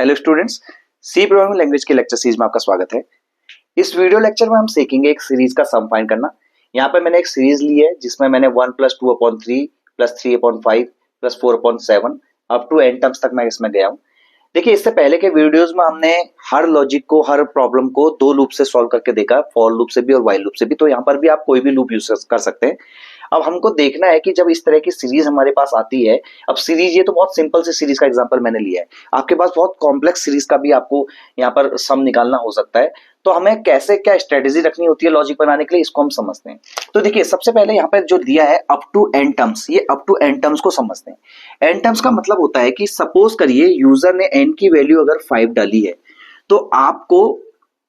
Hello students, C programming language के lecture series में आपका स्वागत है। इस वीडियो लेक्चर में हम सीखेंगे एक सीरीज का सम फाइंड करना। यहाँ पर मैंने एक सीरीज ली है जिसमें मैंने 1 + 2/3 + 3/5 + 4/7 अप टू n टर्म्स तक मैं इसमें गया हूँ। देखिए, इससे पहले के वीडियोस में हमने हर लॉजिक को, हर प्रॉब्लम को दो लूप से सॉल्व करके देखा, फॉर लूप से भी और व्हाइल लूप से भी। तो यहाँ पर भी आप कोई भी लूप यूज कर सकते हैं। अब हमको देखना है कि जब इस तरह की सीरीज हमारे पास आती है, अब सीरीज, ये तो बहुत सिंपल सी सीरीज का एग्जांपल मैंने लिया है, आपके पास बहुत कॉम्प्लेक्स सीरीज का भी आपको यहाँ पर सम निकालना हो सकता है। तो हमें कैसे क्या स्ट्रेटेजी रखनी होती है लॉजिक बनाने के लिए, इसको हम समझते हैं। तो देखिए, सबसे पहले यहाँ पर जो दिया है अप टू n टर्म्स, ये अप टू n टर्म्स को समझते हैं। n टर्म्स का मतलब होता है कि सपोज करिए यूजर ने n की वैल्यू अगर 5 डाली है, तो आपको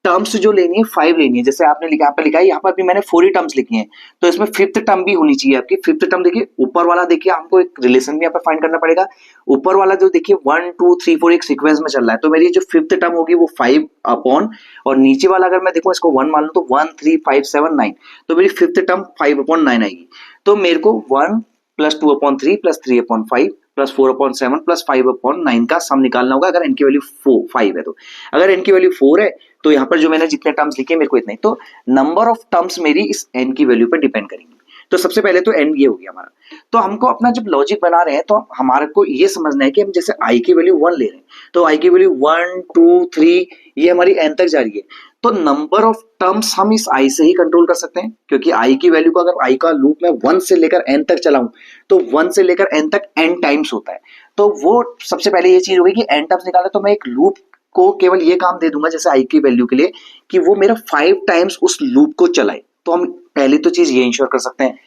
टर्म्स जो लेनी है 5 लेनी है। जैसे आपने लिखा, यहाँ पे लिखा है, यहाँ पर भी मैंने 4 ही टर्म्स लिखी हैं, तो इसमें फिफ्थ टर्म भी होनी चाहिए आपकी। फिफ्थ टर्म देखिए, ऊपर वाला देखिए, हमको एक रिलेशन भी यहाँ पे फाइंड करना पड़ेगा। ऊपर वाला जो देखिए 1 2 3 4 एक सीक्वेंस में चल रहा है, तो मेरी जो फिफ्थ टर्म होगी वो 5 अपॉन, और नीचे वाला अगर मैं देखूं इसको 1 मान लूं तो 1 3 5 7 9, तो मेरी फिफ्थ टर्म 5/9 आएगी। तो मेरे को 1 + 2/3 + 3/5 + 4/7 + 5/9 का सम निकालना होगा, अगर n की वैल्यू 5 है तो। अगर n की वैल्यू 4 है तो यहाँ पर जो मैंने जितने टर्म्स लिखे मेरे को इतने, तो नंबर ऑफ टर्म्स मेरी इस n की वैल्यू पर डिपेंड करेंगी। तो सबसे पहले तो n ये हो गया हमारा। तो हमको अपना जब लॉजिक बना रहे हैं तो हमारे को ये समझना है कि हम जैसे i की वैल्यू 1 ले रहे हैं, तो i की वैल्यू 1 2 3 ये हमारी n तक जा रही है, तो नंबर ऑफ टर्म्स हम इस i से ही कंट्रोल कर सकते हैं, क्योंकि i की वैल्यू को अगर i का लूप में 1 से लेकर n तक चलाऊं तो 1 से लेकर n तक n टाइम्स होता है। तो वो सबसे पहले ये चीज होगी कि n टर्म्स निकाले, तो मैं एक लूप को केवल ये काम दे दूंगा जैसे i की वैल्यू के लिए कि वो मेरा 5 टाइम्स उस लूप को चलाए। तो हम पहली तो चीज ये इंश्योर कर सकते हैं।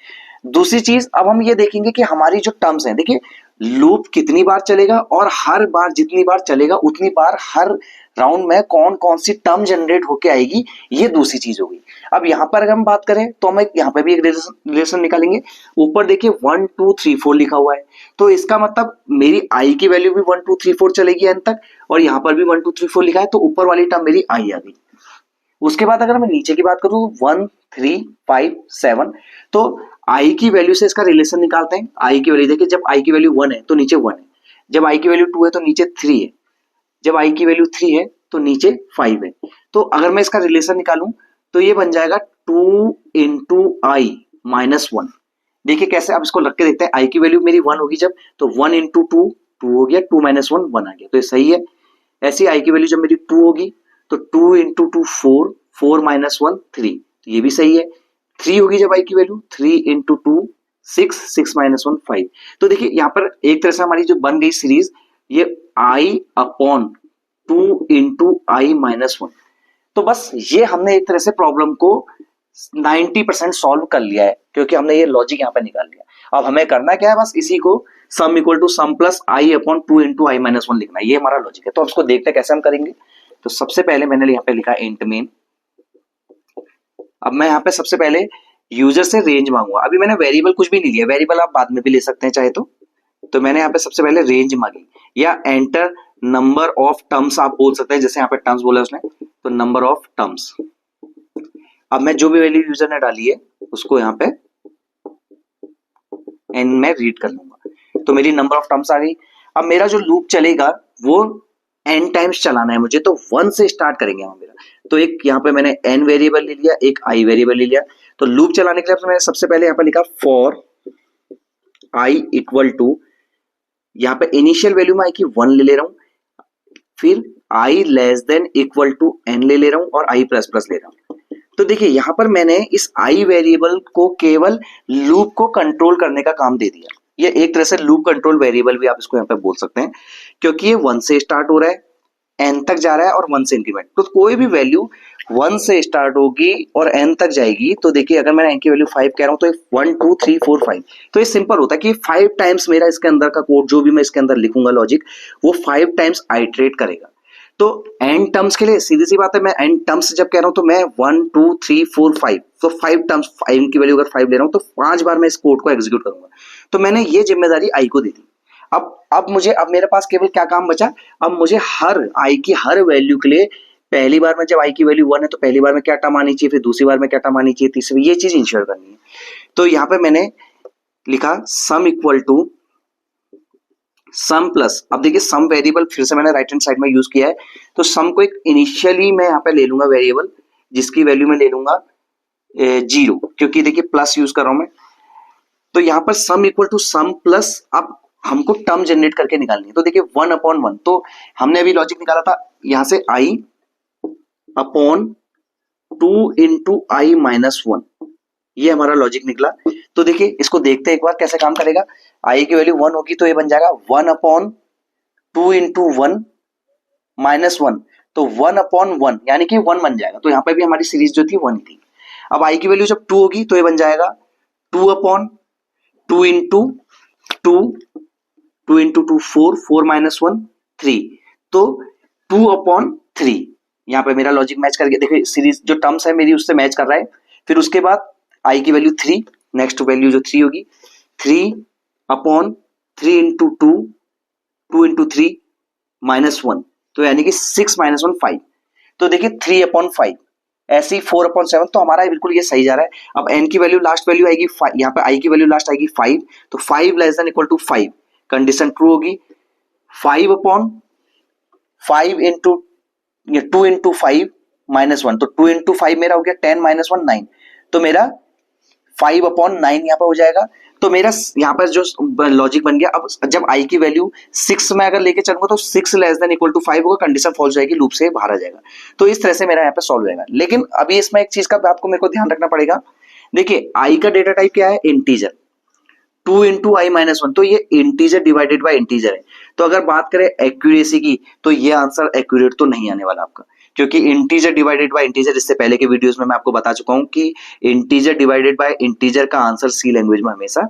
दूसरी चीज, अब हम ये देखेंगे कि हमारी जो टर्म्स हैं, देखिए लूप कितनी बार चलेगा और हर बार जितनी बार चलेगा उतनी बार हर राउंड में कौन कौन सी टर्म जनरेट होके आएगी, ये दूसरी चीज होगी। अब यहाँ पर अगर हम बात करें तो हम यहाँ पे भी एक रिलेशन निकालेंगे। ऊपर देखिए 1 2 3 4 लिखा हुआ है, तो इसका मतलब मेरी i की वैल्यू भी 1 2 3 4 चलेगी n तक, और यहाँ पर भी 1 2 3 4 लिखा है, तो ऊपर वाली टर्म मेरी i आ गई। उसके बाद अगर मैं नीचे की बात करूं 1 3 5 7, तो i की वैल्यू से इसका रिलेशन निकालते हैं। i की वैल्यू देखिए, जब i की वैल्यू 1 है तो नीचे 1 है, जब i की वैल्यू 2 है तो नीचे 3 है, जब i की वैल्यू 3 है तो नीचे 5 है। तो अगर मैं इसका रिलेशन निकालूं तो ये बन जाएगा 2 × i - 1। देखिए कैसे, अब इसको रख के देखते हैं। i की वैल्यू मेरी 1 होगी जब, तो 1 × 2 2 हो गया, 2 - 1 1 आ गया, तो ये सही है। ऐसी i की वैल्यू जब मेरी 2 होगी तो 2 × 2 4 4 - 1 3, तो ये भी सही है। 3 होगी जब i की वैल्यू, 3 × 2 6 6 - 1 5। तो देखिए यहाँ पर एक तरह से हमारी जो बन गई सीरीज, ये i/2 × i - 1। तो बस ये हमने एक तरह से प्रॉब्लम को 90% सॉल्व कर लिया है, क्योंकि हमने ये लॉजिक यहाँ पे निकाल लिया। अब हमें करना क्या है, बस इसी को sum equal to sum plus i/2 × i - 1 लिखना है, ये हमारा लॉजिक है। तो अब इसको देखते हैं कैसे हम करेंगे। तो सबसे पहले मैंने यहाँ पे लिखा इंट मेन। अब मैं यहाँ पे सबसे पहले यूजर से रेंज मांगूंगा। अभी मैंने वेरिएबल कुछ भी नहीं लिया, वेरिएबल आप बाद में भी ले सकते हैं चाहे तो मैंने यहाँ पे सबसे पहले रेंज मांगी, या एंटर नंबर ऑफ टर्म्स आप बोल सकते हैं, जैसे यहाँ पे टर्म्स बोला उसने, तो नंबर ऑफ टर्म्स। अब मैं जो भी वैल्यू यूजर ने डाली है उसको यहाँ पे n में रीड कर लूंगा, तो मेरी नंबर ऑफ टर्म्स आ गई। अब मेरा जो लूप चलेगा वो n टाइम्स चलाना है मुझे, तो 1 से स्टार्ट करेंगे हम मेरा। तो एक यहाँ पे मैंने n वेरिएबल ले लिया, एक i वेरिएबल ले लिया। तो लूप चलाने के लिए मैंने सबसे पहले यहाँ पे लिखा फॉर i = यहाँ पे इनिशियल वैल्यू में i की 1 ले रहा हूँ, फिर i <= n ले रहा हूँ, और i++ ले रहा हूँ। तो देखिए यहाँ पर मैंने इस i वेरिएबल को केवल लूप को कंट्रोल करने का काम दे दिया। ये एक तरह से लूप कंट्रोल वेरिएबल भी आप इसको यहाँ पे बोल सकते हैं, क्योंकि ये 1 से स्टार्ट हो रहा है, n तक जा रहा है और 1 से इंक्रीमेंट। तो कोई भी वैल्यू 1 से स्टार्ट होगी और n तक जाएगी, तो देखिए अगर मैं n की वैल्यू 5 कह रहा हूँ तो 1 2 3 4 5, तो ये सिंपल होता है कि 5 टाइम्स मेरा इसके अंदर का कोड, जो भी मैं इसके अंदर लिखूंगा लॉजिक, वो 5 टाइम्स आइटरेट करेगा। तो n टर्म्स के लिए सीधी सी बात है, मैं n टर्म्स जब कह रहा हूं तो मैं 1 2 3 4 5, तो 5 टर्म्स, 5 की वैल्यू अगर 5 ले रहा हूं तो 5 बार मैं इस कोड को एग्जीक्यूट करूंगा। तो मैंने ये जिम्मेदारी i को दे दी। अब मेरे पास केवल क्या काम बचा, अब मुझे हर i की हर वैल्यू के लिए, पहली बार में जब i की वैल्यू 1 है तो पहली बार में क्या टर्म आनी चाहिए, फिर दूसरी बार में क्या टर्म आनी चाहिए, तीसरी, ये चीज इंश्योर करनी है। तो यहाँ पे मैंने लिखा sum equal to sum plus, अब देखिए सम वेरिएबल फिर से मैंने राइट हैंड साइड में यूज किया है, तो सम को एक इनिशियली मैं यहाँ पे ले लूंगा वेरिएबल, जिसकी वैल्यू मैं ले लूंगा 0, क्योंकि देखिए प्लस यूज कर रहा हूं मैं। तो यहाँ पर sum equal to sum plus, अब हमको टर्म जनरेट करके निकालनी है। तो देखिए 1/1, तो हमने अभी लॉजिक निकाला था यहाँ से i अपॉन 2 × i-1, ये हमारा लॉजिक निकला। तो देखिए इसको देखते हैं एक बार कैसे काम करेगा। i की वैल्यू 1 होगी तो ये बन जाएगा 1/2 × 1 -1, तो 1/1 यानी कि 1 बन जाएगा। तो यहाँ पे भी हमारी सीरीज जो थी 1 थी। अब i की वैल्यू जब 2 होगी तो ये बन जाएगा 2/2 × 2, 2 × 2 4, 4 - 1 3, तो 2/3। यहाँ पे मेरा लॉजिक मैच कर गया, देखिए सीरीज जो टर्म्स है मेरी उससे मैच कर रहा है। फिर उसके बाद i की वैल्यू 3, नेक्स्ट वैल्यू जो 3 होगी 3/3 × 2, 2 × 3 -1, तो यानी कि 6 - 1 5, तो देखिए 3/5, ऐसे ही 4/7, तो हमारा बिल्कुल ये सही जा रहा है। अब n की वैल्यू लास्ट वैल्यू आएगी 5, यहाँ पे i की वैल्यू लास्ट आएगी 5, तो 5 ≤ 5 कंडीशन ट्रू होगी। 5/5 × 2 × 5 -1, तो 2 × 5 मेरा हो गया 10 - 1 9, तो मेरा 5/9 यहाँ पे हो जाएगा। तो मेरा यहाँ पर जो लॉजिक बन गया, अब जब i की वैल्यू 6 में अगर लेके चलूंगा तो 6 ≤ 5 होगा, कंडीशन फॉल्स जाएगी, लूप से बाहर आ जाएगा। तो इस तरह से मेरा यहाँ पे सॉल्व होगा। लेकिन अभी इसमें एक चीज का आपको मेरे को ध्यान रखना पड़ेगा। देखिए i का डेटा टाइप क्या है, इंटीजर। 2 × i-1, तो ये इंटीजर डिवाइडेड बाय इंटीजर है। तो अगर बात करें एक्यूरेसी की, तो ये आंसर एक्यूरेट तो नहीं आने वाला आपका, क्योंकि इंटीजर डिवाइडेड बाय इंटीजर, इससे पहले के वीडियोस में मैं आपको बता चुका हूं कि इंटीजर डिवाइडेड बाय इंटीजर का आंसर सी लैंग्वेज में हमेशा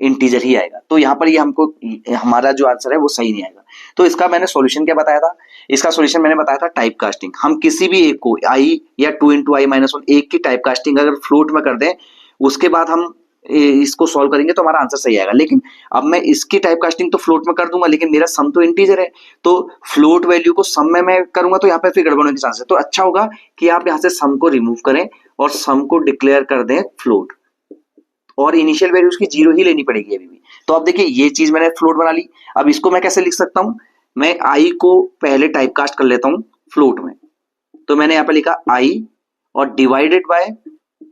इंटीजर ही आएगा। तो यहाँ पर ये हमको हमारा जो आंसर है वो सही नहीं आएगा। तो इसका मैंने सॉल्यूशन क्या बताया था, इसका सॉल्यूशन मैंने बताया था टाइप कास्टिंग। हम किसी भी एक को i या 2 × i-1 एक की टाइप कास्टिंग अगर फ्लोट में कर दें, उसके बाद हम इसको सॉल्व करेंगे तो हमारा आंसर सही आएगा। लेकिन अब मैं इसकी टाइप कास्टिंग तो फ्लोट में कर दूंगा, लेकिन मेरा सम तो इंटीजर है, तो फ्लोट वैल्यू को सम में मैं करूंगा तो यहाँ पे फिर गड़बड़ होने के चांस है। तो अच्छा होगा कि आप यहाँ से सम को रिमूव करें और सम को डिक्लेयर कर दें फ्लोट, और इनिशियल वैल्यू उसकी 0 ही लेनी पड़ेगी अभी भी। तो अब देखिए ये चीज मैंने फ्लोट बना ली। अब इसको मैं कैसे लिख सकता हूं, मैं i को पहले टाइप कास्ट कर लेता हूं फ्लोट में। तो मैंने यहाँ पे लिखा i और डिवाइडेड बाय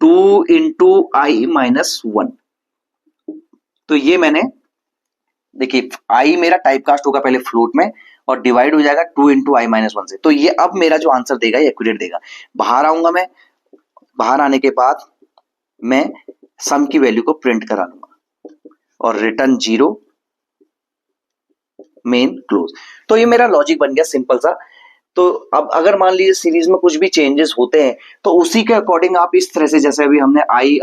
2 × i-1, तो ये मैंने, देखिए i मेरा टाइप कास्ट होगा पहले फ्लोट में और डिवाइड हो जाएगा 2 × i-1 से। तो ये अब मेरा जो आंसर देगा ये एक्यूरेट देगा। बाहर आऊंगा मैं, बाहर आने के बाद मैं सम की वैल्यू को प्रिंट करा लूंगा और रिटर्न 0 मेन क्लोज। तो ये मेरा लॉजिक बन गया सिंपल सा। तो अब अगर मान लीजिए सीरीज में कुछ भी चेंजेस होते हैं तो उसी के अकॉर्डिंग आप इस तरह से, जैसे अभी हमने i/2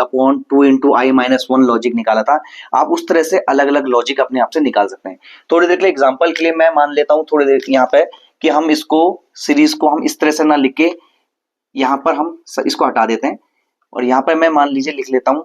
× i-1 लॉजिक निकाला था, आप उस तरह से अलग अलग लॉजिक अपने आप से निकाल सकते हैं। थोड़ी देर के लिए एग्जांपल के लिए मैं मान लेता हूं थोड़ी देर यहाँ पे कि हम इसको सीरीज को हम इस तरह से ना लिख के यहाँ पर हम इसको हटा देते हैं, और यहाँ पर मैं मान लीजिए लिख लेता हूं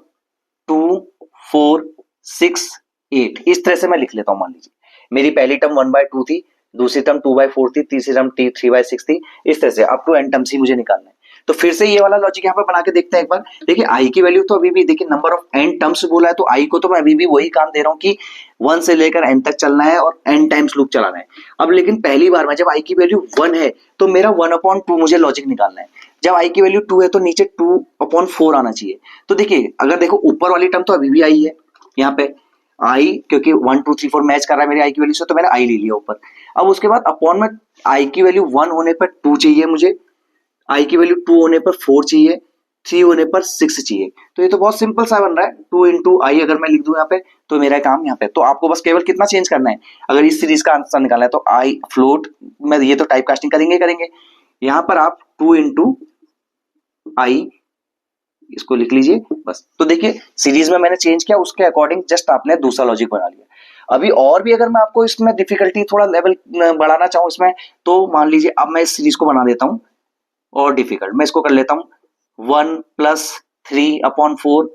2 4 6 8, इस तरह से मैं लिख लेता हूं। मान लीजिए मेरी पहली टर्म 1/2 थी, दूसरी टर्म 2/4 थी, तीसरी टर्म 3/6 थी, इस तरह से अप टू n टर्म्स ही मुझे निकालना है। तो फिर से ये वाला लॉजिक यहाँ पर बना के देखते हैं एक बार। देखिए i की वैल्यू तो अभी भी, देखिए नंबर ऑफ n टर्म्स बोला है, तो i को तो मैं अभी भी वही काम दे रहा हूँ कि 1 से लेकर n तक चलना है और n टाइम्स लूप चलाना है। अब लेकिन पहली बार में जब i की वैल्यू 1 है तो मेरा 1/2 मुझे लॉजिक निकालना है। जब i की वैल्यू 2 है तो नीचे 2/4 आना चाहिए। तो देखिए अगर देखो ऊपर वाली टर्म तो अभी भी आई है यहाँ पे i, क्योंकि 1 2 3 4 मैच कर रहा है मेरी i की वैल्यू से, तो मैंने i ले लिया ऊपर। अब उसके बाद अपॉन में i की वैल्यू 1 होने पर 2 चाहिए मुझे, i की वैल्यू 2 होने पर 4 चाहिए, 3 होने पर 6 चाहिए। तो ये तो बहुत सिंपल सा बन रहा है। 2 × i अगर मैं लिख दूं यहाँ पे तो मेरा काम यहाँ पे, तो आपको बस केवल कितना चेंज करना है, अगर इस सीरीज का आंसर निकालना है तो i फ्लोट में, ये तो टाइप कास्टिंग करेंगे यहाँ पर आप 2 × i इसको लिख लीजिए बस। तो देखिए सीरीज में मैंने चेंज किया, उसके अकॉर्डिंग जस्ट आपने दूसरा लॉजिक बना लिया। अभी और भी अगर मैं आपको इसमें डिफिकल्टी थोड़ा लेवल बढ़ाना चाहूँ इसमें, तो मान लीजिए अब मैं इस सीरीज को बना देता हूँ और डिफिकल्ट, मैं इसको कर लेता हूँ 1 + 3/4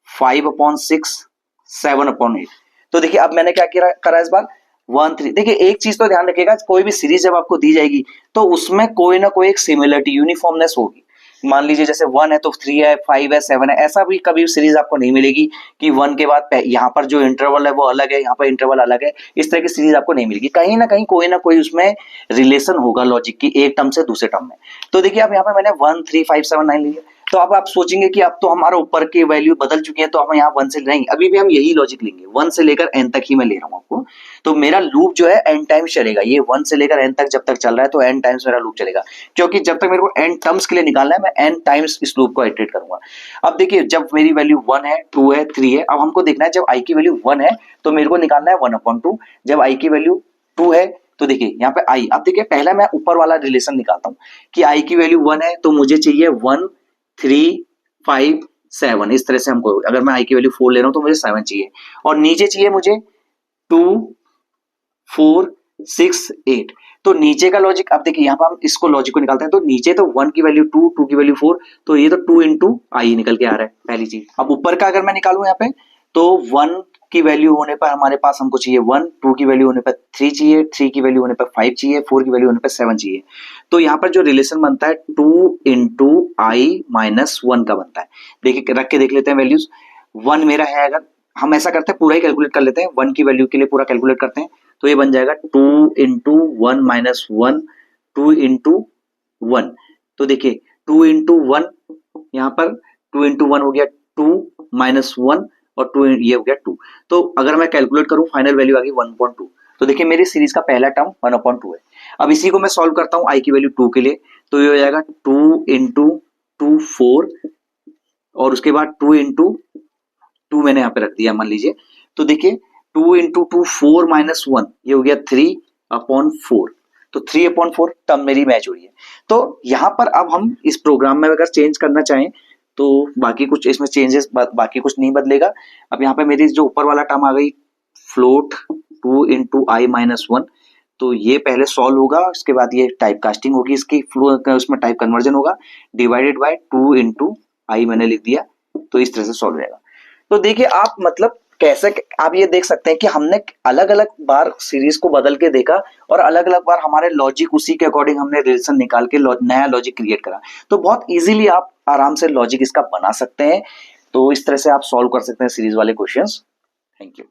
5/6 7/8। तो देखिए अब मैंने क्या करा इस बार 1 3। देखिए एक चीज तो ध्यान रखिएगा, कोई भी सीरीज जब आपको दी जाएगी तो उसमें कोई ना कोई एक सिमिलरिटी यूनिफॉर्मनेस होगी। मान लीजिए जैसे 1 है तो 3 है, 5 है, 7 है, ऐसा भी कभी सीरीज आपको नहीं मिलेगी कि 1 के बाद यहाँ पर जो इंटरवल है वो अलग है, यहाँ पर इंटरवल अलग है, इस तरह की सीरीज आपको नहीं मिलेगी। कहीं ना कोई उसमें रिलेशन होगा लॉजिक की एक टर्म से दूसरे टर्म में। तो देखिए अब यहाँ पे मैंने 1 3 5 7 9 लिया, तो अब आप सोचेंगे कि अब तो हमारा ऊपर की वैल्यू बदल चुकी है, तो हम यहाँ 1 से नहीं, अभी भी हम यही लॉजिक लेंगे, 1 से लेकर n तक ही मैं ले रहा हूँ आपको। तो मेरा लूप जो है n टाइम्स चलेगा, ये 1 से लेकर n तक जब तक चल रहा है तो n टाइम्स मेरा लूप चलेगा, क्योंकि जब तक मेरे को n टर्म्स के लिए निकालना है मैं n टाइम्स इस लूप को इटरेट करूंगा। अब देखिए जब मेरी वैल्यू 1 है, 2 है, 3 है, अब हमको देखना है जब i की वैल्यू 1 है तो मेरे को निकालना है 1/2, जब i की वैल्यू 2 है तो देखिए यहाँ पे i, अब देखिए पहला मैं ऊपर वाला रिलेशन निकालता हूँ कि i की वैल्यू 1 है तो मुझे चाहिए 1 3 5 7, इस तरह से हमको, अगर मैं i की वैल्यू 4 ले रहा हूं तो मुझे 7 चाहिए, और नीचे चाहिए मुझे 2 4 6 8। तो नीचे का लॉजिक, अब देखिए यहाँ पर हम इसको लॉजिक को निकालते हैं, तो नीचे तो 1 की वैल्यू 2, 2 की वैल्यू 4, तो ये तो 2 इंटू आई निकल के आ रहा है पहली चीज। अब ऊपर का अगर मैं निकालूं यहाँ पे तो 1 की वैल्यू होने पर हमारे पास हमको चाहिए 1, 2 की वैल्यू होने पर 3 चाहिए, 3 की वैल्यू होने पर 5 चाहिए, 4 की वैल्यू होने पर 7 चाहिए। तो यहाँ पर जो रिलेशन बनता है 2 इंटू आई माइनस 1 का बनता है। देखिए रख के देख लेते हैं वैल्यूज। 1 मेरा है, अगर हम ऐसा करते हैं पूरा ही कैलकुलेट कर लेते हैं, 1 की वैल्यू के लिए पूरा कैलकुलेट करते हैं, तो ये बन जाएगा 2 इंटू 1 माइनस 1, 2 इंटू 1। तो देखिए 2 इंटू 1, यहाँ पर 2 इंटू 1 हो गया 2 माइनस 1 और 2 ये हो गया 2। तो अगर मैं कैलकुलेट करूं फाइनल वैल्यू आ गई 1.2। तो देखिए मेरी सीरीज का पहला टर्म 1/2 है। अब इसी को मैं सॉल्व करता हूं आई की वैल्यू 2 के लिए, तो ये हो जाएगा 2 इंटू 2 4, और उसके बाद 2 इंटू 2 मैंने यहाँ पे रख दिया मान लीजिए, तो देखिए 2 इंटू 2 4 माइनस 1, ये हो गया 3/4। तो 3/4 टर्म मेरी मैच हो रही है। तो यहाँ पर अब हम इस प्रोग्राम में अगर चेंज करना चाहें तो बाकी कुछ इसमें चेंजेस, बाकी कुछ नहीं बदलेगा। अब यहाँ पे मेरी जो ऊपर वाला टर्म आ गई फ्लोट 2 इंटू आई माइनस 1, तो ये पहले सॉल्व होगा, उसके बाद ये टाइप कास्टिंग होगी इसकी, उसमें टाइप कन्वर्जन होगा, डिवाइडेड बाय 2 इंटू आई मैंने लिख दिया, तो इस तरह से सॉल्व हो जाएगा। तो देखिए आप मतलब कैसे आप ये देख सकते हैं कि हमने अलग अलग बार सीरीज को बदल के देखा और अलग अलग बार हमारे लॉजिक उसी के अकॉर्डिंग हमने रिलेशन निकाल के नया लॉजिक क्रिएट करा। तो बहुत इजीली आप आराम से लॉजिक इसका बना सकते हैं। तो इस तरह से आप सॉल्व कर सकते हैं सीरीज वाले क्वेश्चंस। Thank you.